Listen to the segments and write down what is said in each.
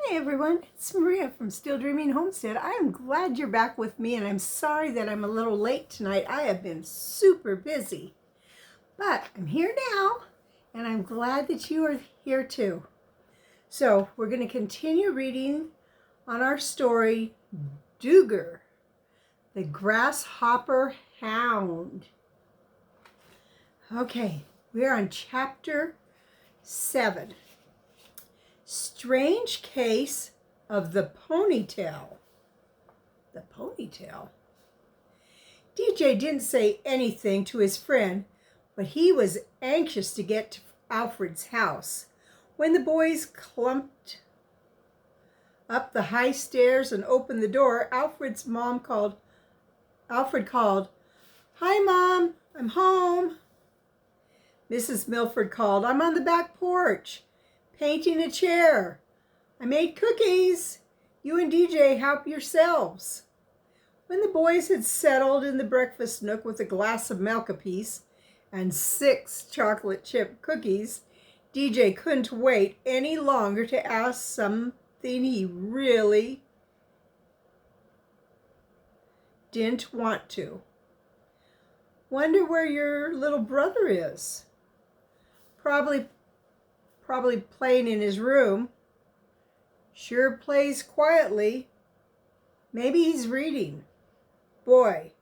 Hi everyone, it's Maria from Still Dreaming Homestead. I am glad you're back with me, and I'm sorry that I'm a little late tonight. I have been super busy, but I'm here now, and I'm glad that you are here too. So we're going to continue reading on our story, Dooger, the Grasshopper Hound. Okay, we're on chapter 7. Strange case of the Ponytail. The Ponytail? DJ didn't say anything to his friend, but he was anxious to get to Alfred's house. When the boys clumped up the high stairs and opened the door, Alfred called, "Hi, Mom, I'm home." Mrs. Milford called, "I'm on the back porch, painting a chair. I made cookies. You and DJ help yourselves." When the boys had settled in the breakfast nook with a glass of milk apiece and 6 chocolate chip cookies, DJ couldn't wait any longer to ask something he really didn't want to. "Wonder where your little brother is." Probably playing in his room. Sure plays quietly. Maybe he's reading. Boy,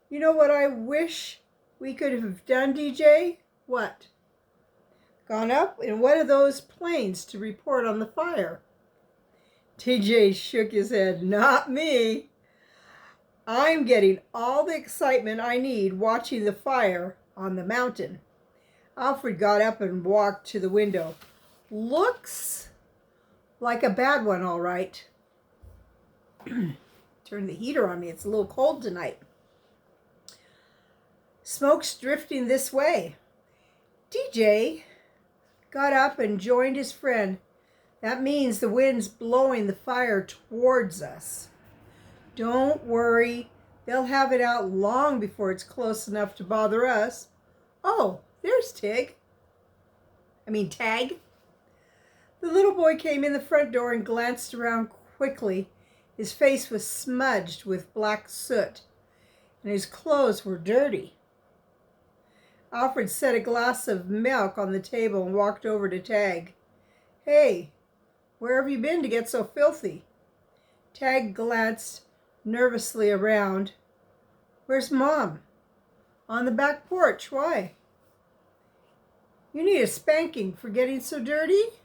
you know what I wish we could have done, DJ? What? Gone up in one of those planes to report on the fire. DJ shook his head. Not me. I'm getting all the excitement I need watching the fire on the mountain. Alfred got up and walked to the window. Looks like a bad one, all right. Turn the heater on me. It's a little cold tonight. Smoke's drifting this way. DJ got up and joined his friend. That means the wind's blowing the fire towards us. Don't worry. They'll have it out long before it's close enough to bother us. Oh, there's Tag. The little boy came in the front door and glanced around quickly. His face was smudged with black soot, and his clothes were dirty. Alfred set a glass of milk on the table and walked over to Tag. "Hey, where have you been to get so filthy?" Tag glanced nervously around. "Where's Mom?" "On the back porch. Why?" "You need a spanking for getting so dirty?"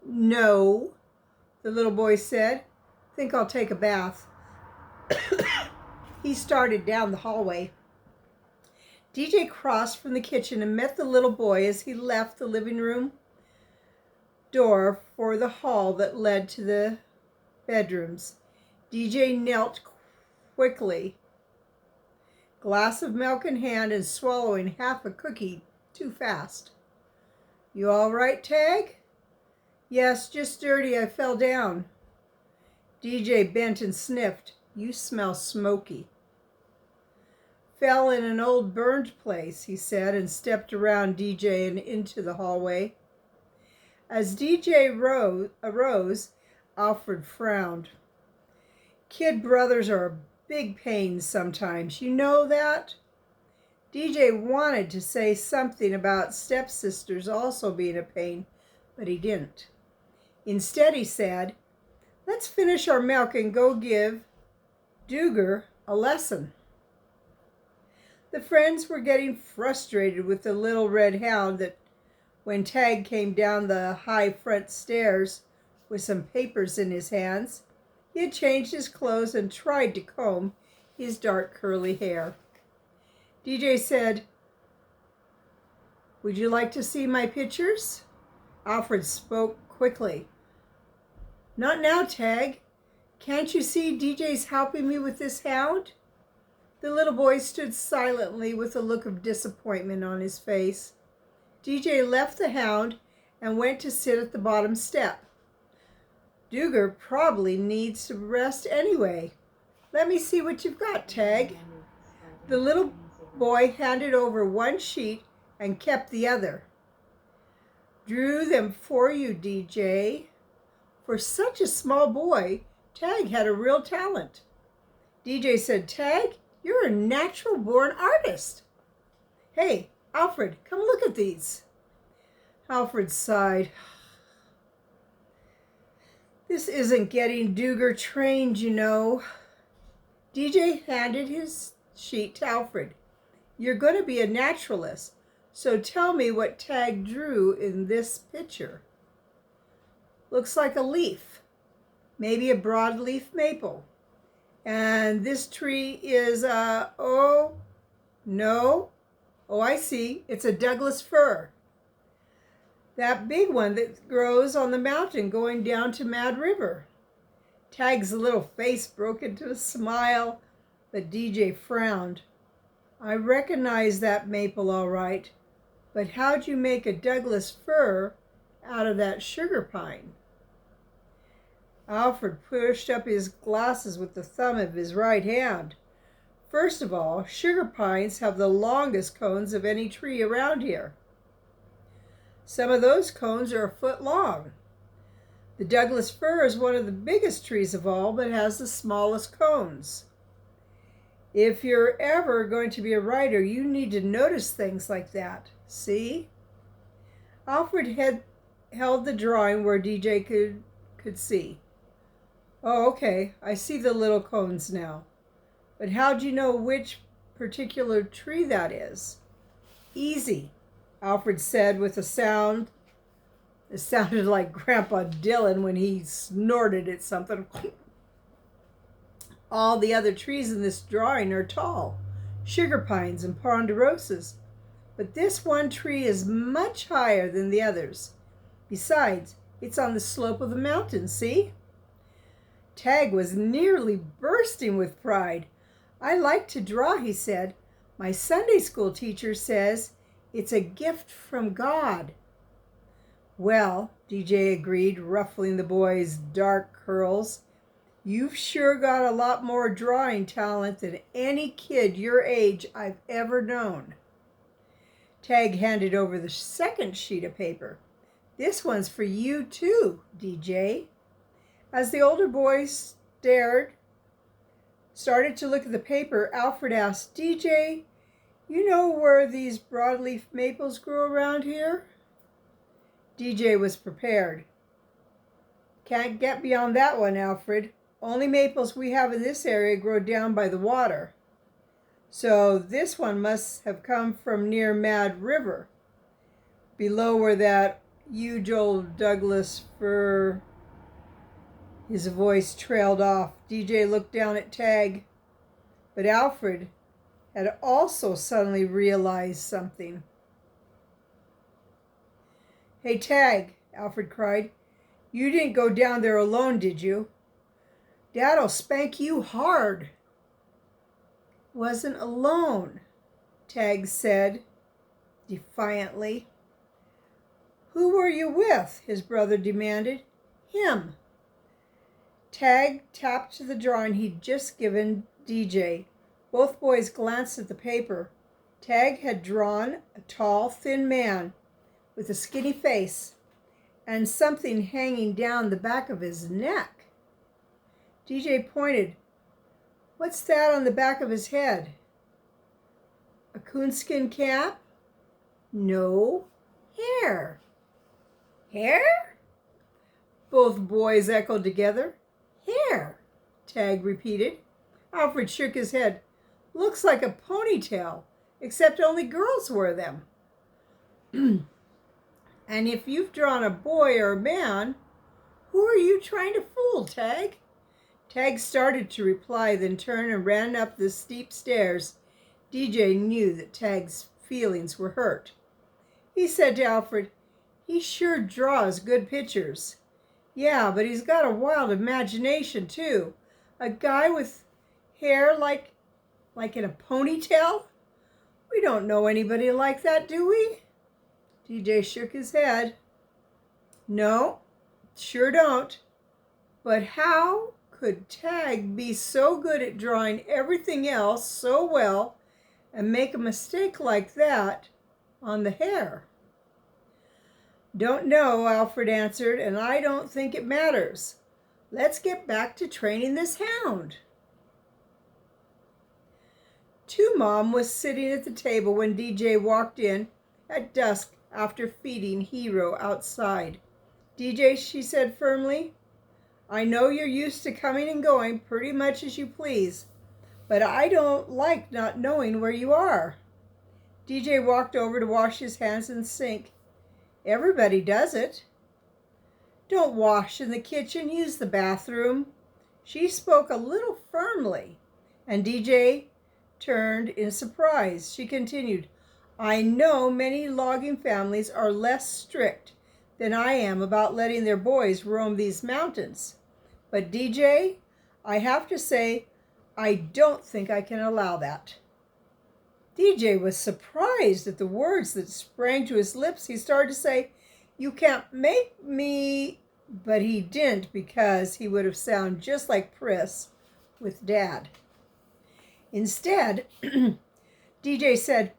"No," the little boy said. "Think I'll take a bath." He started down the hallway. DJ crossed from the kitchen and met the little boy as he left the living room door for the hall that led to the bedrooms. DJ knelt quickly, glass of milk in hand, and swallowing half a cookie too fast. "You all right, Tag?" "Yes, just dirty. I fell down." DJ bent and sniffed. "You smell smoky." "Fell in an old burned place," he said, and stepped around DJ and into the hallway. As DJ arose, Alfred frowned. "Kid brothers are a big pain sometimes. You know that?" DJ wanted to say something about stepsisters also being a pain, but he didn't. Instead, he said, "Let's finish our milk and go give Dooger a lesson." The friends were getting frustrated with the little red hound that when Tag came down the high front stairs with some papers in his hands, he had changed his clothes and tried to comb his dark curly hair. DJ said, "Would you like to see my pictures?" Alfred spoke quickly. "Not now, Tag. Can't you see DJ's helping me with this hound?" The little boy stood silently with a look of disappointment on his face. DJ left the hound and went to sit at the bottom step. "Dooger probably needs to rest anyway. Let me see what you've got, Tag." The little boy handed over one sheet and kept the other. "Drew them for you, DJ. For such a small boy, Tag had a real talent. DJ said, "Tag, you're a natural-born artist." "Hey, Alfred, come look at these." Alfred sighed. "This isn't getting Dooger trained, you know." DJ handed his sheet to Alfred. "You're going to be a naturalist, so tell me what Tag drew in this picture." "Looks like a leaf, maybe a broadleaf maple. And this tree is oh, no. Oh, I see. It's a Douglas fir. That big one that grows on the mountain going down to Mad River." Tag's little face broke into a smile, but DJ frowned. "I recognize that maple all right, but how'd you make a Douglas fir out of that sugar pine?" Alfred pushed up his glasses with the thumb of his right hand. "First of all, sugar pines have the longest cones of any tree around here. Some of those cones are a foot long. The Douglas fir is one of the biggest trees of all, but has the smallest cones. If you're ever going to be a writer, you need to notice things like that. See?" Alfred held the drawing where DJ could see. "Oh, okay, I see the little cones now. But how'd you know which particular tree that is?" "Easy," Alfred said with a sound. It sounded like Grandpa Dillon when he snorted at something. "All the other trees in this drawing are tall, sugar pines and ponderosas, but this one tree is much higher than the others. Besides, it's on the slope of the mountain, see?" Tag was nearly bursting with pride. "I like to draw," he said. "My Sunday school teacher says it's a gift from God." "Well," DJ agreed, ruffling the boy's dark curls, "you've sure got a lot more drawing talent than any kid your age I've ever known." Tag handed over the second sheet of paper. "This one's for you too, DJ." As the older boy started to look at the paper, Alfred asked, "DJ, you know where these broadleaf maples grow around here?" DJ was prepared. "Can't get beyond that one, Alfred. Only maples we have in this area grow down by the water. So this one must have come from near Mad River, below where that huge old Douglas fir." His voice trailed off. DJ looked down at Tag, but Alfred had also suddenly realized something. "Hey, Tag," Alfred cried. "You didn't go down there alone, did you? Dad'll spank you hard." "Wasn't alone," Tag said defiantly. "Who were you with?" his brother demanded. "Him." Tag tapped the drawing he'd just given DJ. Both boys glanced at the paper. Tag had drawn a tall, thin man with a skinny face and something hanging down the back of his neck. DJ pointed. "What's that on the back of his head?" "A coonskin cap?" "No, hair." "Hair?" both boys echoed together. "Hair," Tag repeated. Alfred shook his head. "Looks like a ponytail, except only girls wear them." "And if you've drawn a boy or a man, who are you trying to fool, Tag?" Tag started to reply, then turned and ran up the steep stairs. DJ knew that Tag's feelings were hurt. He said to Alfred, "He sure draws good pictures." "Yeah, but he's got a wild imagination, too. A guy with hair like in a ponytail? We don't know anybody like that, do we?" DJ shook his head. "No, sure don't. But how could Tag be so good at drawing everything else so well and make a mistake like that on the hair?" Don't know, Alfred answered, and I don't think it matters. Let's get back to training this hound. Two Mom was sitting at the table when DJ walked in at dusk after feeding Hero outside. DJ, she said firmly, I know you're used to coming and going pretty much as you please, but I don't like not knowing where you are. DJ walked over to wash his hands in the sink. Everybody does it. Don't wash in the kitchen, use the bathroom. She spoke a little firmly, and DJ turned in surprise. She continued, I know many logging families are less strict than I am about letting their boys roam these mountains. But DJ, I have to say, I don't think I can allow that. DJ was surprised at the words that sprang to his lips. He started to say, you can't make me, but he didn't because he would have sounded just like Pris with Dad. Instead, DJ said,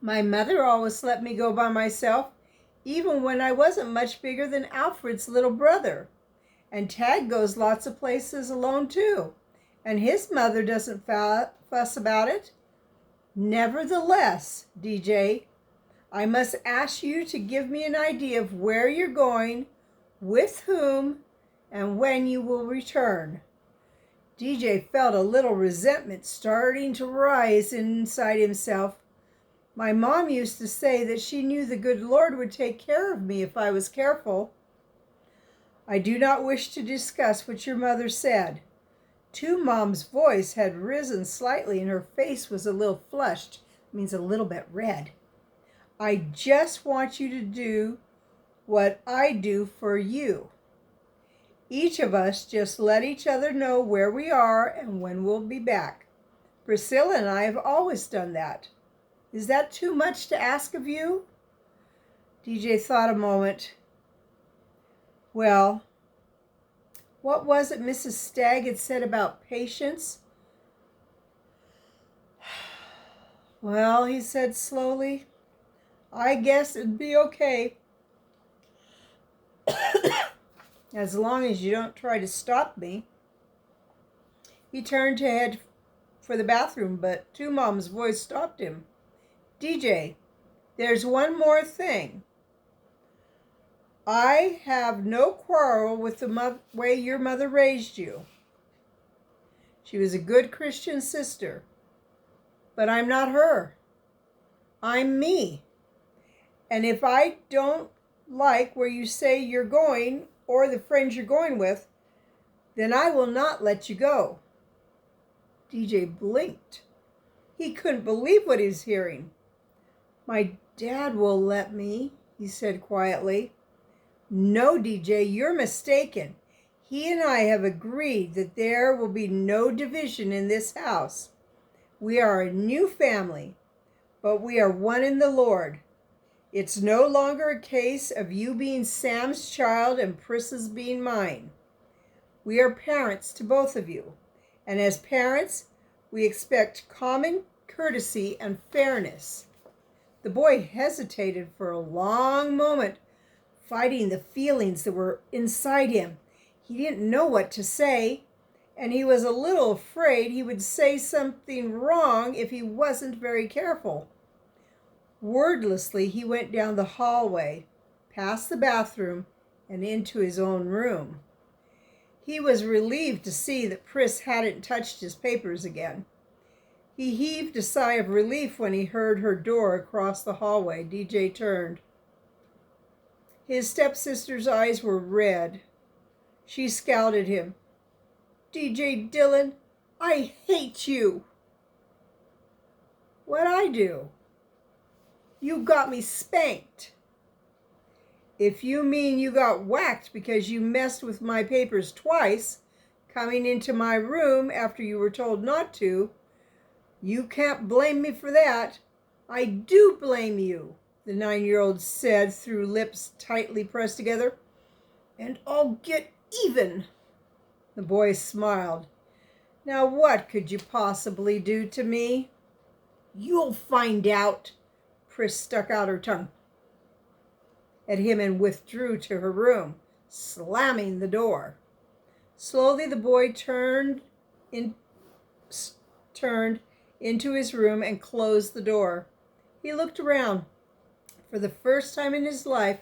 my mother always let me go by myself, even when I wasn't much bigger than Alfred's little brother. And Tag goes lots of places alone too, and his mother doesn't fuss about it. Nevertheless, DJ, I must ask you to give me an idea of where you're going, with whom, and when you will return. DJ felt a little resentment starting to rise inside himself. My mom used to say that she knew the good Lord would take care of me if I was careful. I do not wish to discuss what your mother said. Two Mom's voice had risen slightly and her face was a little flushed, means a little bit red. I just want you to do what I do for you. Each of us just let each other know where we are and when we'll be back. Priscilla and I have always done that. Is that too much to ask of you? DJ thought a moment. Well, what was it Mrs. Stagg had said about patience? Well, he said slowly, I guess it'd be okay. As long as you don't try to stop me. He turned to head for the bathroom, but Two Mom's voice stopped him. DJ, there's one more thing. I have no quarrel with the way your mother raised you. She was a good Christian sister. But I'm not her. I'm me. And if I don't like where you say you're going or the friends you're going with, then I will not let you go. DJ blinked. He couldn't believe what he was hearing. My dad will let me, he said quietly. No, DJ, you're mistaken. He and I have agreed that there will be no division in this house. We are a new family, but we are one in the Lord. It's no longer a case of you being Sam's child and Pris's being mine. We are parents to both of you, and as parents, we expect common courtesy and fairness. The boy hesitated for a long moment, fighting the feelings that were inside him. He didn't know what to say, and he was a little afraid he would say something wrong if he wasn't very careful. Wordlessly, he went down the hallway, past the bathroom, and into his own room. He was relieved to see that Pris hadn't touched his papers again. He heaved a sigh of relief when he heard her door across the hallway. DJ turned. His stepsister's eyes were red. She scowled at him. DJ Dillon, I hate you. What'd I do? You got me spanked. If you mean you got whacked because you messed with my papers twice, coming into my room after you were told not to, you can't blame me for that. I do blame you, the 9-year-old said through lips tightly pressed together. And I'll get even. The boy smiled. Now what could you possibly do to me? You'll find out. Pris stuck out her tongue. at him and withdrew to her room, slamming the door. Slowly the boy turned into his room and closed the door. He looked around. For the first time in his life,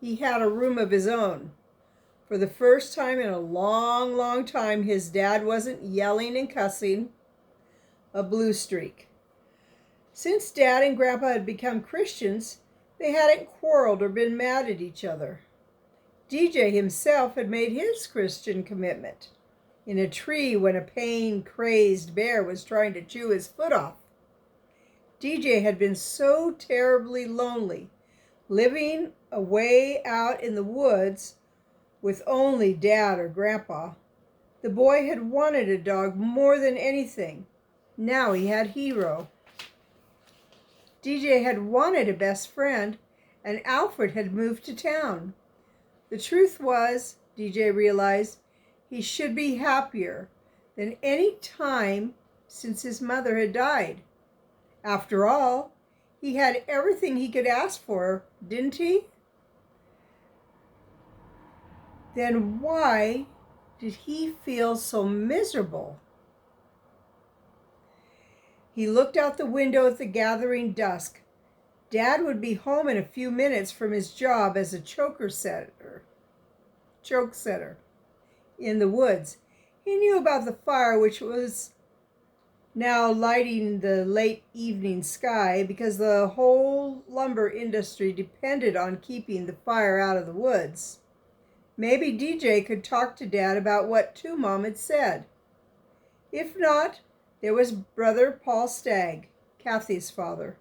he had a room of his own. For the first time in a long, long time, his dad wasn't yelling and cussing. A blue streak. Since Dad and Grandpa had become Christians, they hadn't quarreled or been mad at each other. DJ himself had made his Christian commitment in a tree when a pain-crazed bear was trying to chew his foot off. DJ had been so terribly lonely, living away out in the woods with only Dad or Grandpa. The boy had wanted a dog more than anything. Now he had Hero. DJ had wanted a best friend, and Alfred had moved to town. The truth was, DJ realized, he should be happier than any time since his mother had died. After all, he had everything he could ask for, didn't he? Then why did he feel so miserable? He looked out the window at the gathering dusk. Dad would be home in a few minutes from his job as a choke setter in the woods. He knew about the fire, which was now lighting the late evening sky, because the whole lumber industry depended on keeping the fire out of the woods. Maybe DJ could talk to Dad about what Two Mom had said. If not, there was Brother Paul Stagg, Kathy's father.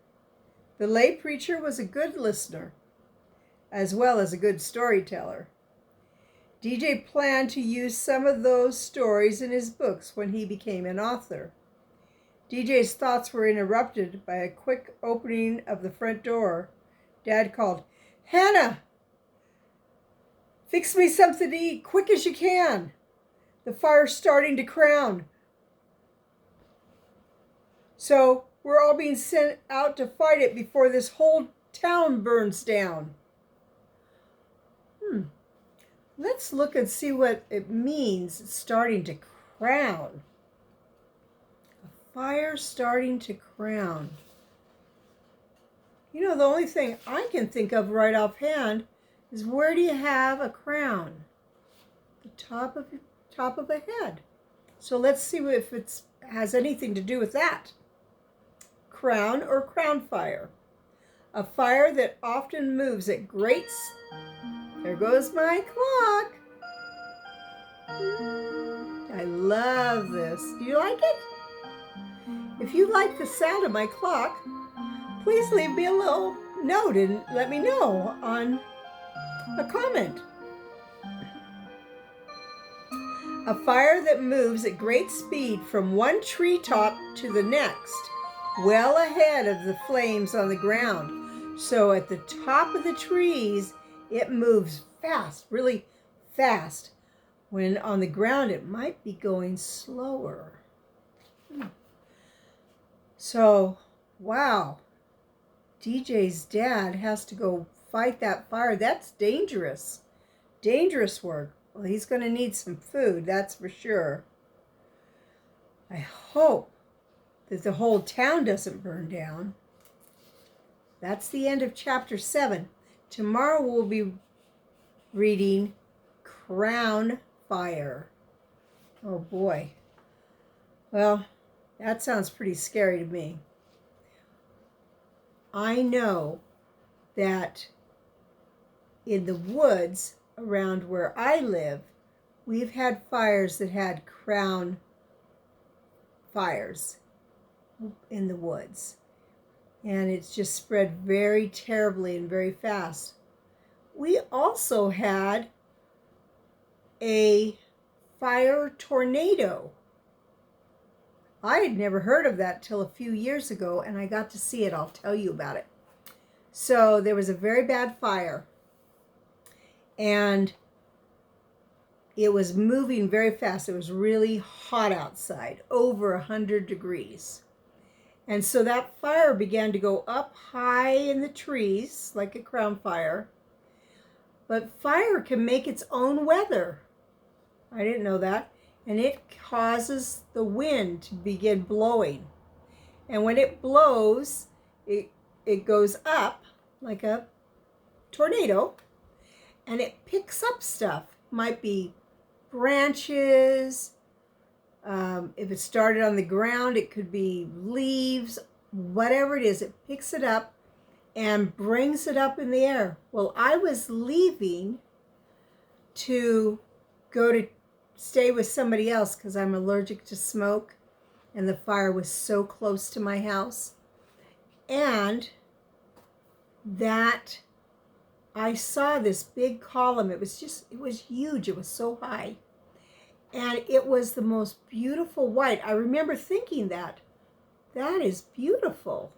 The lay preacher was a good listener, as well as a good storyteller. DJ planned to use some of those stories in his books when he became an author. DJ's thoughts were interrupted by a quick opening of the front door. Dad called, "Hannah! Fix me something to eat, quick as you can. The fire's starting to crown. So we're all being sent out to fight it before this whole town burns down." Let's look and see what it means, it's starting to crown. A fire starting to crown. You know, the only thing I can think of right offhand is, where do you have a crown? The top of a head. So let's see if it has anything to do with that. Crown or crown fire. A fire that often moves at great... There goes my clock. I love this. Do you like it? If you like the sound of my clock, please leave me a little note and let me know on a comment. A fire that moves at great speed from one treetop to the next, well ahead of the flames on the ground. So at the top of the trees, it moves fast, really fast. When on the ground, it might be going slower. So, wow. DJ's dad has to go fight that fire. That's dangerous. Dangerous work. Well, he's going to need some food, that's for sure. I hope that the whole town doesn't burn down. That's the end of chapter 7. Tomorrow we'll be reading Crown Fire. Oh boy. Well, that sounds pretty scary to me. I know that in the woods around where I live, we've had fires that had crown fires in the woods. And it's just spread very terribly and very fast. We also had a fire tornado. I had never heard of that till a few years ago, and I got to see it. I'll tell you about it. So there was a very bad fire, and it was moving very fast. It was really hot outside, over 100 degrees. And so that fire began to go up high in the trees, like a crown fire, But fire can make its own weather. I didn't know that. And it causes the wind to begin blowing. And when it blows, it goes up like a tornado, and it picks up stuff. Might be branches. If it started on the ground, it could be leaves. Whatever it is, it picks it up and brings it up in the air. Well, I was leaving to go to stay with somebody else because I'm allergic to smoke, and the fire was so close to my house. And that I saw this big column. It was huge. It was so high. And it was the most beautiful white. I remember thinking that is beautiful.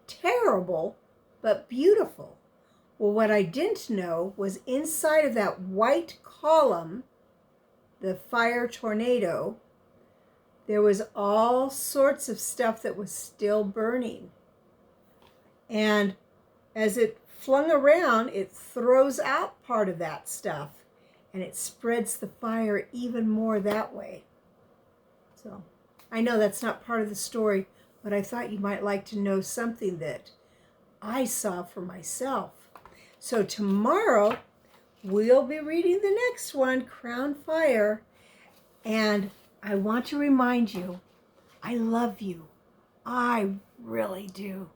Terrible, but beautiful. Well, what I didn't know was inside of that white column, the fire tornado, there was all sorts of stuff that was still burning. And as it flung around, it throws out part of that stuff, and it spreads the fire even more that way. So I know that's not part of the story, but I thought you might like to know something that I saw for myself. So tomorrow we'll be reading the next one, Crown Fire. And I want to remind you, I love you. I really do.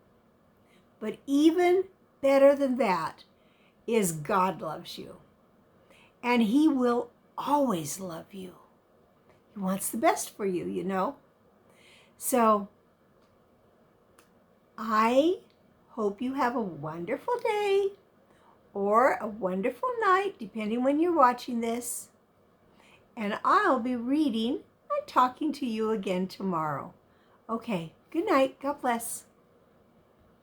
But even better than that is God loves you. And He will always love you. He wants the best for you, you know. So I hope you have a wonderful day or a wonderful night, depending when you're watching this. And I'll be reading and talking to you again tomorrow. Okay, good night. God bless.